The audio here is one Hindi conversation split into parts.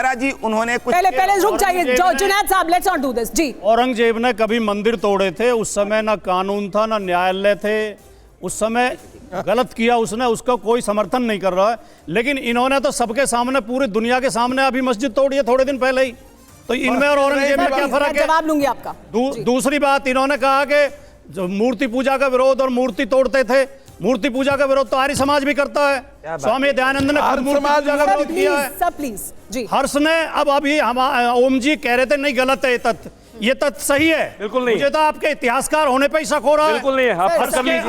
द्वारा जी उन्होंने कुछ पहले रुक जाइए जुनैद साहब, लेट्स नॉट डू दिस जी। औरंगजेब ने कभी मंदिर तोड़े थे? उस समय ना कानून था ना न्यायालय थे, उस समय गलत किया उसने, उसका कोई समर्थन नहीं कर रहा है। लेकिन इन्होंने तो सबके सामने, पूरी दुनिया के सामने अभी मस्जिद तोड़ी है थोड़े दिन पहले ही। तो इनमें और औरंगजेब में क्या फर्क है? जवाब लूंगी आपका। दूसरी बात, इन्होंने कहा कि जो मूर्ति पूजा का विरोध और मूर्ति तोड़ते थे, मूर्ति पूजा का विरोध तो आर्य समाज भी करता है। स्वामी दयानंद ने मूर्ति पूजा का विरोध किया है। सब प्लीज जी। हर्ष ने अभी हम ओम जी कह रहे थे नहीं गलत है ये तथ्य सही है। बिल्कुल नहीं। मुझे तो आपके इतिहासकार होने पे ही शक हो रहा है। बिल्कुल नहीं है।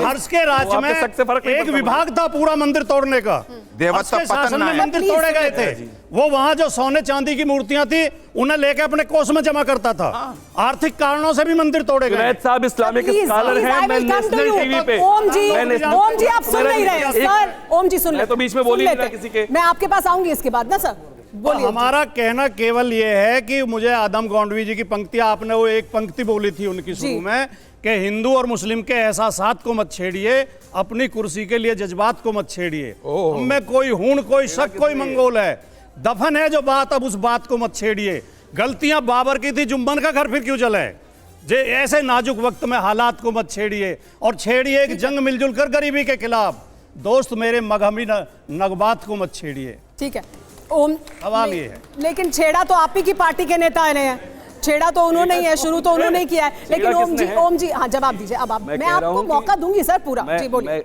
हर्ष के राज्य में एक विभाग था पूरा मंदिर तोड़ने का। शासन में मंदिर तोड़े गए थे। वो वहां जो सोने चांदी की मूर्तियां थी उन्हें लेके अपने कोष में जमा करता था। आर्थिक कारणों से भी मंदिर तोड़े गए। जुनैद साहब इस्लामिक स्कॉलर हैं, मैं नेशनल टीवी पे। ओम जी आप सुन नहीं रहे सर। ओम जी सुन ले, मैं तो बीच में बोल ही नहीं किसी के। मैं आपके पास आऊंगी इसके बाद ना सर, बोलिए। हमारा कहना केवल ये है कि मुझे आदम गौंडवी जी की पंक्तियां, आपने वो एक पंक्ति बोली थी उनकी शुरू में कि हिंदू और मुस्लिम के एहसासात को मत छेड़िए, अपनी कुर्सी के लिए जज्बात को मत छेड़िए। हमें कोई हूण, कोई शक, कोई मंगोल है, दफन है जो बात, अब उस बात को मत छेड़िए। गलतियां बाबर की थी, जुम्मन का घर फिर क्यों जले? जे ऐसे नाजुक वक्त में हालात को मत छेड़िए और छेड़िए एक जंग मिलजुल कर गरीबी के खिलाफ। दोस्त मेरे मगहमी नगबात को मत छेड़िए। ठीक है ओम, सवाल ये है। लेकिन छेड़ा तो आप ही की पार्टी के नेता ने है, छेड़ा तो उन्होंने ही है, शुरू तो उन्होंने ही किया है। लेकिन ओम जी हाँ जवाब दीजिए। अब आप, मैं आपको मौका दूंगी सर पूरा। जी बोलिए।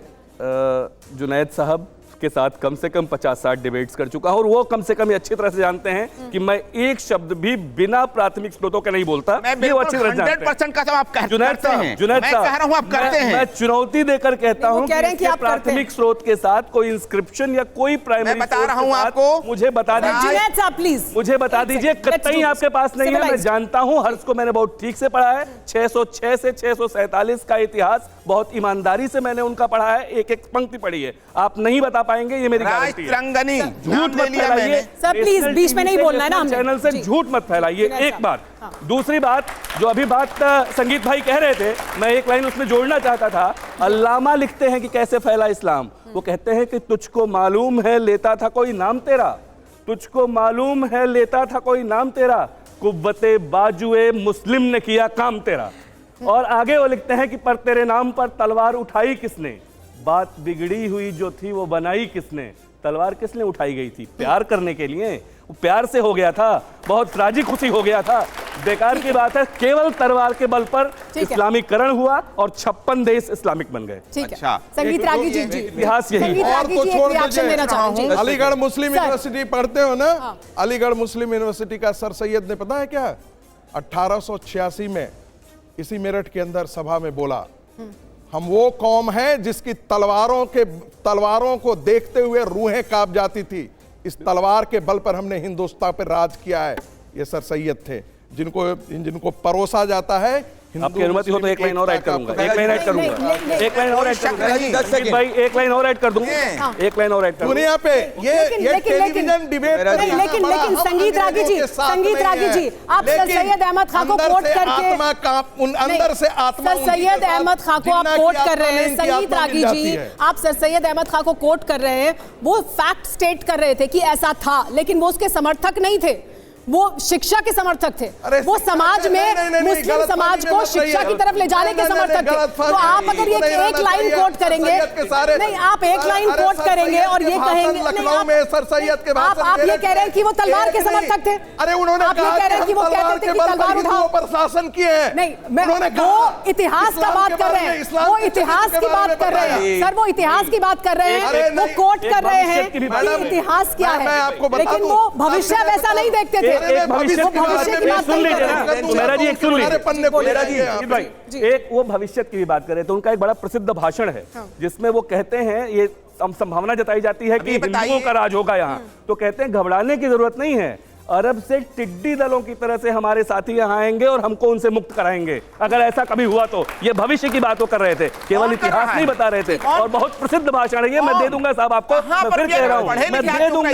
जुनैद साहब के साथ कम से कम 50-60 डिबेट्स कर चुका हूं और वो कम से कम ये अच्छी तरह से जानते हैं कि मैं एक शब्द भी बिना प्राथमिक स्रोतों के नहीं बोलता। मैं वो अच्छी तरह जानते हैं। 100% का आप करते हैं। जुनैद साहब, मैं कह रहा हूं आप करते हैं। मैं चुनौती देकर कहता हूं कि प्राथमिक स्रोत के साथ कोई इंस्क्रिप्शन या कोई प्राइमरी, मैं बता रहा हूं आपको, मुझे बता दीजिए। जुनैद साहब प्लीज मुझे बता दीजिए, कतई आपके पास नहीं है। मैं जानता हूं, हर्ष को मैंने बहुत ठीक से पढ़ा है। 606 से 647 का इतिहास बहुत ईमानदारी से मैंने उनका पढ़ा है, एक एक पंक्ति पढ़ी है। आप नहीं बता पाएंगे, ये मेरी गारंटी है। तिरंगनी झूठ मत फैलाइए सर, प्लीज बीच में नहीं बोलना है ना। चैनल से झूठ मत फैलाइए, एक बात। दूसरी बात, जो अभी बात संगीत भाई कह रहे थे, मैं एक लाइन उसमें जोड़ना चाहता था। अल्लामा लिखते हैं कि कैसे फैला इस्लाम। वो कहते हैं कि तुझको मालूम है लेता था कोई नाम तेरा, तुझको मालूम है लेता था कोई नाम तेरा, कुव्वते बाजुए मुस्लिम ने किया काम तेरा। और आगे वो लिखते हैं कि पर तेरे नाम पर तलवार उठाई किसने, बात बिगड़ी हुई जो थी वो बनाई किसने। तलवार किसने उठाई गई थी? प्यार करने के लिए। वो प्यार से हो गया था, बहुत राजी खुशी हो गया था। बेकार की बात है, केवल तलवार के बल पर इस्लामीकरण हुआ और 56 देश इस्लामिक बन गए। अच्छा, संगीत रागी जी इतिहास यही। और तो छोड़, अलीगढ़ मुस्लिम यूनिवर्सिटी पढ़ते हो ना? अलीगढ़ मुस्लिम यूनिवर्सिटी का सर सैयद ने पता है क्या 1886 में इसी मेरठ के अंदर सभा में बोला, हम वो कौम है जिसकी तलवारों को देखते हुए रूहें कांप जाती थी। इस तलवार के बल पर हमने हिंदुस्तान पर राज किया है। ये सर सैयद थे जिनको परोसा जाता है। आपकी अनुमति हो तो एक लाइन और ऐड करूंगा। एक लाइन ऐड करूंगा। एक लाइन और ऐड करूंगा भाई, एक लाइन और ऐड कर दूंगा। एक लाइन और ऐड कर दुनिया पे ये टेलीविजन डिबेट। लेकिन संगीत रागी जी आप सर सैयद अहमद खान को कोट करके अंदर से आत्मा, सर सैयद अहमद खान को आप कोट कर रहे हैं। संगीत रागी जी आप सर सैयद अहमद खान को कोट कर रहे हैं। वो फैक्ट स्टेट कर रहे थे कि ऐसा था, लेकिन वो उसके समर्थक नहीं थे, वो शिक्षा के समर्थक थे। वो समाज में मुस्लिम समाज को शिक्षा की तरफ ले जाने के समर्थक थे। तो आप अगर ये एक लाइन कोट करेंगे, नहीं आप एक लाइन कोट करेंगे और ये कहेंगे, आप ये कह रहे हैं कि वो तलवार के समर्थक थे। अरे उन्होंने आप ये कह रहे हैं कि वो कहते थे कि तलवार उठाओ पर शासन किए हैं। नहीं, वो इतिहास का बात कर रहे हैं, वो इतिहास की बात कर रहे हैं सर, वो इतिहास की बात कर रहे हैं, वो कोट कर रहे हैं कि इतिहास क्या है, लेकिन वो भविष्य वैसा नहीं देखते थे। भविष्य की बात सुन लीजिए ना मेरा जी, एक सुन लीजिए भाई, एक वो भविष्य की भी बात करें तो उनका एक बड़ा प्रसिद्ध भाषण है जिसमें वो कहते हैं, ये संभावना जताई जाती है कि हिंदुओं का राज होगा यहाँ। तो कहते हैं घबराने की जरूरत नहीं है, अरब से टिड्डी दलों की तरह से हमारे साथी यहाँ आएंगे और हमको उनसे मुक्त कराएंगे अगर ऐसा कभी हुआ तो। ये भविष्य की बात वो कर रहे थे, केवल इतिहास नहीं बता रहे थे। और बहुत प्रसिद्ध भाषण है ये, मैं दे दूंगा साहब आपको, मैं फिर कह रहा हूँ, मैं दे दूंगा।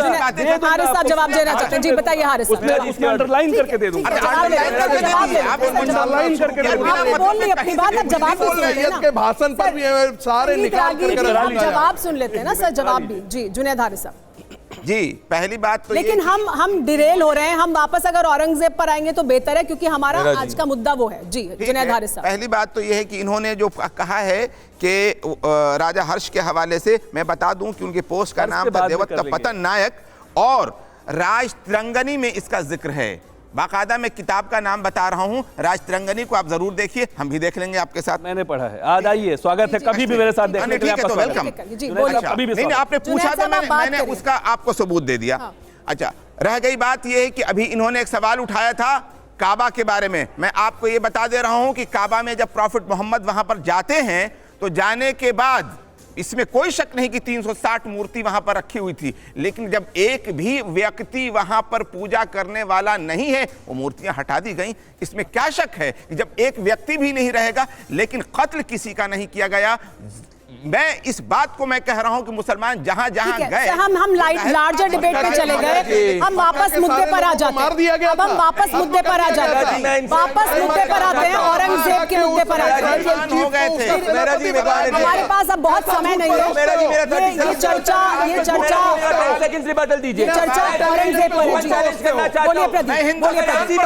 हारिस साहब जवाब देना चाहते हैं जी, बताइए हारिस साहब। उसमें अंडरलाइन करके दे दूंगा, अंडरलाइन करके दे दूंगा। बोल ली अपनी बात, अब जवाब के भाषण पर भी सारे निकाल कर जवाब सुन लेते हैं ना सर, जवाब भी। जी जुनैद हारिस साहब। जी पहली बात तो लेकिन हम डिरेल हो रहे हैं। हम वापस अगर औरंगजेब पर आएंगे तो बेहतर है, क्योंकि हमारा आज का मुद्दा वो है। जी जुनैद हारिस साहब, पहली बात तो यह है कि इन्होंने जो कहा है कि राजा हर्ष के हवाले से मैं बता दूं कि उनके पोस्ट का नाम था देवदत्त पतन नायक, और राज तिरंगनी में इसका जिक्र है। बाकायदा मैं किताब का नाम बता रहा हूं, राज तिरंगनी को आप जरूर देखिए, हम भी देख लेंगे आपके साथ। मैंने पढ़ा है। आज आइए, स्वागत है, कभी भी मेरे साथ देखने के लिए आपका स्वागत है। नहीं, आपने पूछा था, मैंने उसका आपको सबूत दे दिया। अच्छा, रह गई बात यह है कि अभी इन्होंने एक सवाल उठाया था काबा के बारे में। मैं आपको ये बता दे रहा हूं कि काबा में जब प्रॉफिट मोहम्मद वहां पर जाते हैं तो जाने के बाद इसमें कोई शक नहीं कि 360 मूर्ति वहां पर रखी हुई थी, लेकिन जब एक भी व्यक्ति वहां पर पूजा करने वाला नहीं है, वो मूर्तियां हटा दी गई। इसमें क्या शक है कि जब एक व्यक्ति भी नहीं रहेगा, लेकिन कत्ल किसी का नहीं किया गया। मैं इस बात को मैं कह रहा हूं कि मुसलमान जहां जहां गए, हम लार्जर डिबेट पे चले गए। हम वापस मुद्दे पर आ जाते हैं। अब हम वापस मुद्दे पर आ जाते हैं। वापस मुद्दे पर आते हैं, औरंगजेब के मुद्दे पर आते हैं। हो गए थे। हमारे पास अब बहुत समय नहीं है। ये चर्चा दीजिए, चर्चा औरंगजेब पर है। बोलिए प्रदीप, बोलिए प्रदीप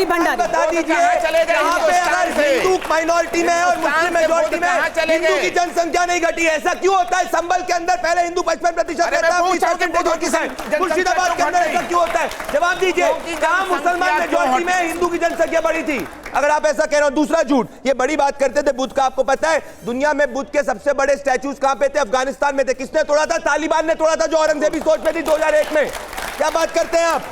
भंडारी। बता दीजिए, यहाँ पे अगर हिंदू माइनॉरिटी में और मुस्लिम मेजॉरिटी में हिंदू की जनसंख्या नहीं घटी, ऐसा क्यों होता है? संभल के अंदर पहले हिंदू 55% रहता है, मुर्शिदाबाद के अंदर ऐसा क्यों होता है? जवाब दीजिए, कहां मुसलमान मेजॉरिटी में हिंदू की जनसंख्या बढ़ी थी? अगर आप ऐसा कह रहे हो। दूसरा झूठ, ये बड़ी बात करते थे बुद्ध का, आपको पता है दुनिया में बुद्ध के सबसे बड़े स्टैचूज कहां पे थे? अफगानिस्तान में थे। किसने तोड़ा था? तालिबान ने तोड़ा था, जो औरंगजेबी सोच में थी 2001 में। क्या बात करते हैं आप?